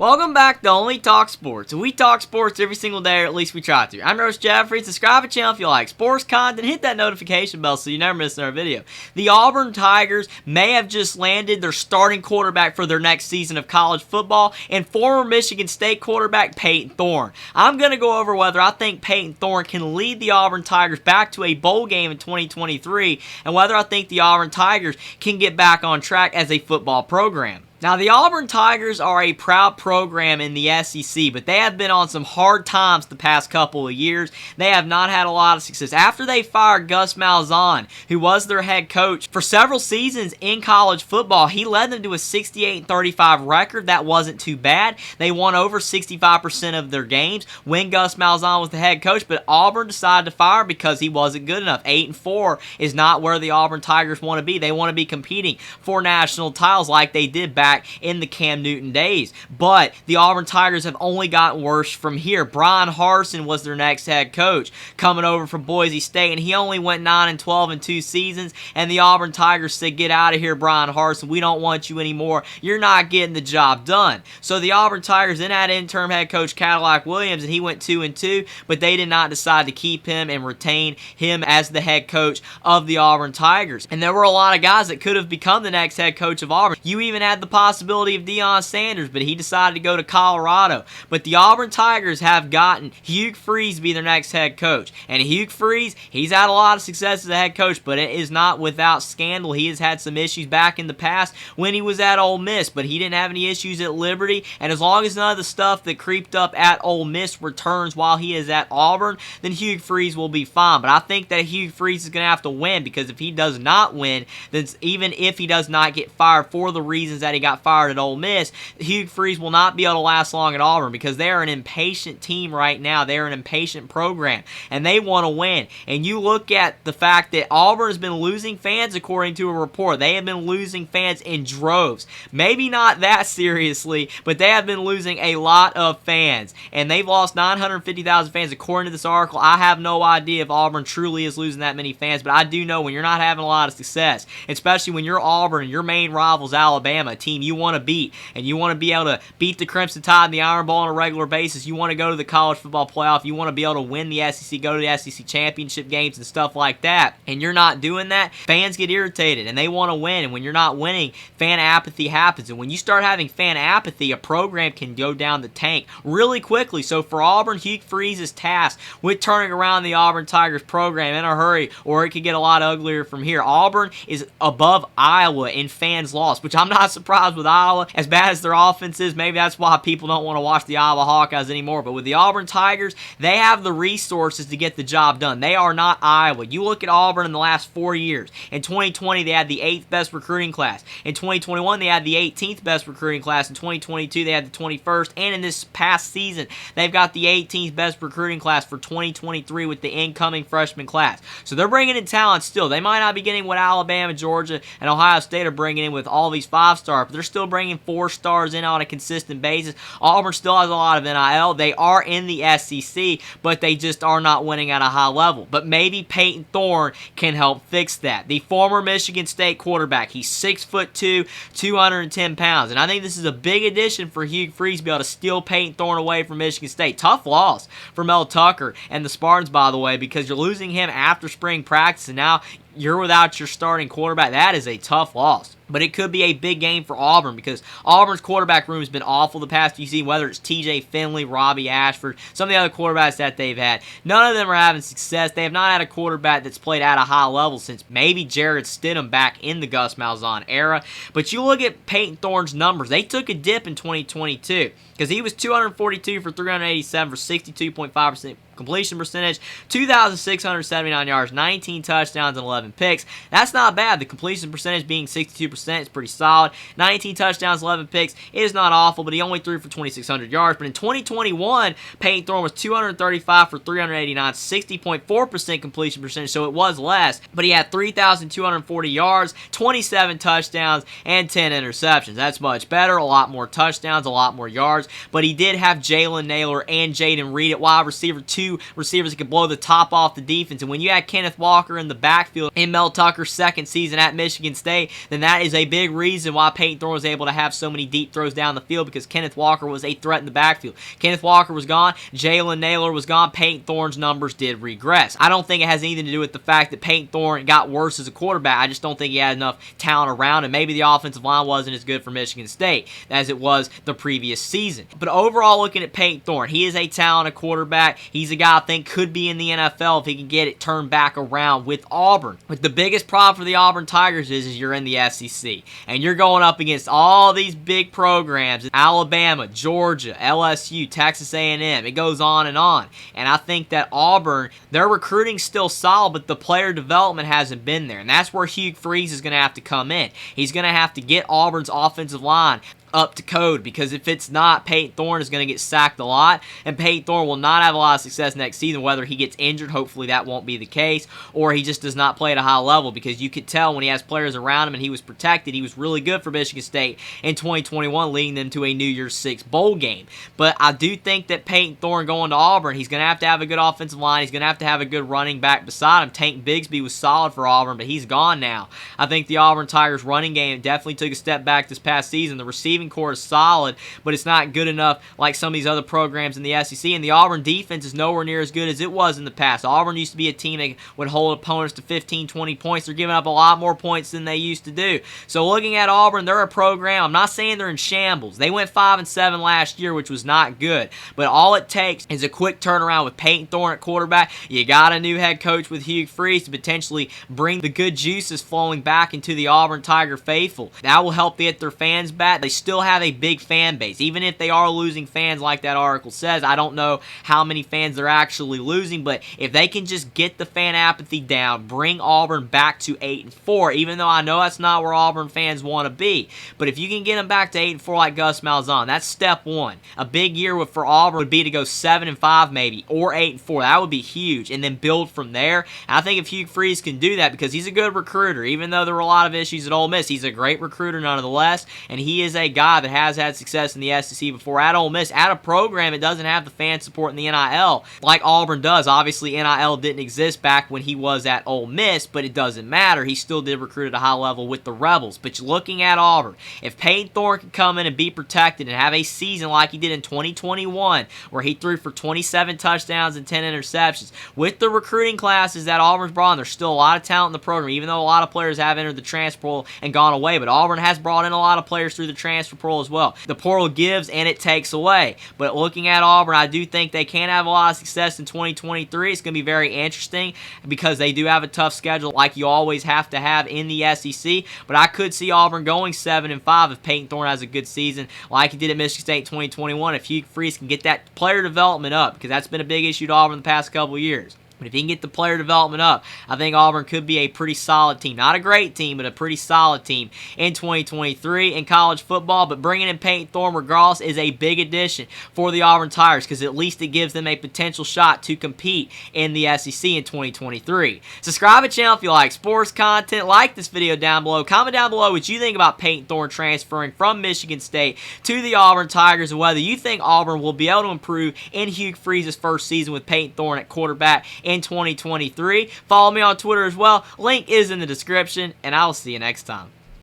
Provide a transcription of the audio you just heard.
Welcome back to Only Talk Sports. We talk sports every single day, or at least we try to. I'm Roast Jeffrey. Subscribe to the channel if you like sports content. Hit that notification bell so you never miss another video. The Auburn Tigers may have just landed their starting quarterback for their next season of college football and former Michigan State quarterback Payton Thorne. I'm going to go over whether I think Payton Thorne can lead the Auburn Tigers back to a bowl game in 2023 and whether I think the Auburn Tigers can get back on track as a football program. Now, the Auburn Tigers are a proud program in the SEC, but they have been on some hard times the past couple of years. They have not had a lot of success. After they fired Gus Malzahn, who was their head coach for several seasons in college football, he led them to a 68-35 record. That wasn't too bad. They won over 65% of their games when Gus Malzahn was the head coach, but Auburn decided to fire because he wasn't good enough. 8-4 is not where the Auburn Tigers want to be. They want to be competing for national titles like they did back in the Cam Newton days. But the Auburn Tigers have only gotten worse from here. Brian Harsin was their next head coach coming over from Boise State, and he only went 9-12 in 2 seasons, and the Auburn Tigers said, "Get out of here, Brian Harsin. We don't want you anymore. You're not getting the job done." So the Auburn Tigers then had interim head coach Cadillac Williams, and he went 2-2, but they did not decide to keep him and retain him as the head coach of the Auburn Tigers. And there were a lot of guys that could have become the next head coach of Auburn. You even had the possibility of Deion Sanders, but he decided to go to Colorado. But the Auburn Tigers have gotten Hugh Freeze to be their next head coach. And Hugh Freeze, he's had a lot of success as a head coach, but it is not without scandal. He has had some issues back in the past when he was at Ole Miss, but he didn't have any issues at Liberty. And as long as none of the stuff that creeped up at Ole Miss returns while he is at Auburn, then Hugh Freeze will be fine. But I think that Hugh Freeze is going to have to win, because if he does not win, then even if he does not get fired for the reasons that he got fired at Ole Miss, Hugh Freeze will not be able to last long at Auburn, because they are an impatient team right now. They are an impatient program, and they want to win. And you look at the fact that Auburn has been losing fans, according to a report. They have been losing fans in droves. Maybe not that seriously, but they have been losing a lot of fans, and they've lost 950,000 fans according to this article. I have no idea if Auburn truly is losing that many fans, but I do know when you're not having a lot of success, especially when you're Auburn and your main rival's Alabama, a team you want to beat, and you want to be able to beat the Crimson Tide in the Iron Bowl on a regular basis. You want to go to the college football playoff. You want to be able to win the SEC, go to the SEC championship games and stuff like that, and you're not doing that. Fans get irritated, and they want to win, and when you're not winning, fan apathy happens. And when you start having fan apathy, a program can go down the tank really quickly. So for Auburn, Hugh Freeze is tasked with turning around the Auburn Tigers program in a hurry, or it could get a lot uglier from here. Auburn is above Iowa in fans lost, which I'm not surprised with Iowa. As bad as their offense is, maybe that's why people don't want to watch the Iowa Hawkeyes anymore. But with the Auburn Tigers, they have the resources to get the job done. They are not Iowa. You look at Auburn in the last 4 years. In 2020, they had the 8th best recruiting class. In 2021, they had the 18th best recruiting class. In 2022, they had the 21st. And in this past season, they've got the 18th best recruiting class for 2023 with the incoming freshman class. So they're bringing in talent still. They might not be getting what Alabama, Georgia, and Ohio State are bringing in with all these 5-stars, but they're still bringing 4 stars in on a consistent basis. Auburn still has a lot of NIL. They are in the SEC, but they just are not winning at a high level. But maybe Payton Thorne can help fix that. The former Michigan State quarterback. He's 6'2", 210 pounds. And I think this is a big addition for Hugh Freeze to be able to steal Payton Thorne away from Michigan State. Tough loss for Mel Tucker and the Spartans, by the way, because you're losing him after spring practice, and now you're without your starting quarterback. That is a tough loss. But it could be a big game for Auburn, because Auburn's quarterback room has been awful the past few seasons, whether it's TJ Finley, Robbie Ashford, some of the other quarterbacks that they've had. None of them are having success. They have not had a quarterback that's played at a high level since maybe Jarrett Stidham back in the Gus Malzahn era. But you look at Payton Thorne's numbers. They took a dip in 2022 because he was 242 for 387 for 62.5% completion percentage, 2,679 yards, 19 touchdowns, and 11 picks. That's not bad. The completion percentage being 62% is pretty solid. 19 touchdowns, 11 picks. It is not awful, but he only threw for 2,600 yards. But in 2021, Payton Thorne was 235 for 389, 60.4% completion percentage, so it was less. But he had 3,240 yards, 27 touchdowns, and 10 interceptions. That's much better. A lot more touchdowns, a lot more yards. But he did have Jalen Naylor and Jaden Reed at wide receiver, 2 receivers that could blow the top off the defense. And when you had Kenneth Walker in the backfield in Mel Tucker's second season at Michigan State, then that is is a big reason why Payton Thorne was able to have so many deep throws down the field, because Kenneth Walker was a threat in the backfield. Kenneth Walker was gone. Jalen Nailor was gone. Payton Thorne's numbers did regress. I don't think it has anything to do with the fact that Payton Thorne got worse as a quarterback. I just don't think he had enough talent around him. Maybe the offensive line wasn't as good for Michigan State as it was the previous season. But overall, looking at Payton Thorne, he is a talented quarterback. He's a guy I think could be in the NFL if he can get it turned back around with Auburn. But the biggest problem for the Auburn Tigers is you're in the SEC, and you're going up against all these big programs: Alabama, Georgia, LSU, Texas A&M. It goes on and on. And I think that Auburn, their recruiting's still solid, but the player development hasn't been there. And that's where Hugh Freeze is going to have to come in. He's going to have to get Auburn's offensive line up to code, because if it's not, Payton Thorne is going to get sacked a lot, and Payton Thorne will not have a lot of success next season, whether he gets injured. Hopefully that won't be the case, or he just does not play at a high level, because you could tell when he has players around him and he was protected, he was really good for Michigan State in 2021, leading them to a New Year's Six bowl game. But I do think that Payton Thorne going to Auburn, he's going to have a good offensive line, he's going to have a good running back beside him. Tank Bigsby was solid for Auburn, but he's gone now. I think the Auburn Tigers running game definitely took a step back this past season. The receiving core is solid, but it's not good enough like some of these other programs in the SEC, and the Auburn defense is nowhere near as good as it was in the past. Auburn used to be a team that would hold opponents to 15, 20 points. They're giving up a lot more points than they used to do. So looking at Auburn, they're a program. I'm not saying they're in shambles. They went 5-7 last year, which was not good, but all it takes is a quick turnaround with Payton Thorne at quarterback. You got a new head coach with Hugh Freeze to potentially bring the good juices flowing back into the Auburn Tiger faithful. That will help get their fans back. They still have a big fan base. Even if they are losing fans like that article says, I don't know how many fans they're actually losing, but if they can just get the fan apathy down, bring Auburn back to 8-4, even though I know that's not where Auburn fans want to be, but if you can get them back to 8-4 like Gus Malzahn, that's step one. A big year for Auburn would be to go 7-5 maybe, or 8-4. That would be huge, and then build from there. And I think if Hugh Freeze can do that, because he's a good recruiter, even though there were a lot of issues at Ole Miss, he's a great recruiter nonetheless, and he is a guy that has had success in the SEC before at Ole Miss, at a program that doesn't have the fan support in the NIL like Auburn does. Obviously, NIL didn't exist back when he was at Ole Miss, but it doesn't matter. He still did recruit at a high level with the Rebels. But looking at Auburn, if Payton Thorne can come in and be protected and have a season like he did in 2021, where he threw for 27 touchdowns and 10 interceptions, with the recruiting classes that Auburn's brought in, there's still a lot of talent in the program, even though a lot of players have entered the transfer portal and gone away, but Auburn has brought in a lot of players through the transfer portal as well. The portal gives and it takes away. But looking at Auburn, I do think they can have a lot of success in 2023. It's going to be very interesting because they do have a tough schedule like you always have to have in the SEC. But I could see Auburn going 7-5 if Payton Thorne has a good season like he did at Michigan State 2021. If Hugh Freeze can get that player development up, because that's been a big issue to Auburn the past couple of years. But if he can get the player development up, I think Auburn could be a pretty solid team. Not a great team, but a pretty solid team in 2023 in college football. But bringing in Payton Thorne regardless is a big addition for the Auburn Tigers, because at least it gives them a potential shot to compete in the SEC in 2023. Subscribe to the channel if you like sports content. Like this video down below. Comment down below what you think about Payton Thorne transferring from Michigan State to the Auburn Tigers, and whether you think Auburn will be able to improve in Hugh Freeze's first season with Payton Thorne at quarterback in 2023. Follow me on Twitter as well. Link is in the description, and I'll see you next time.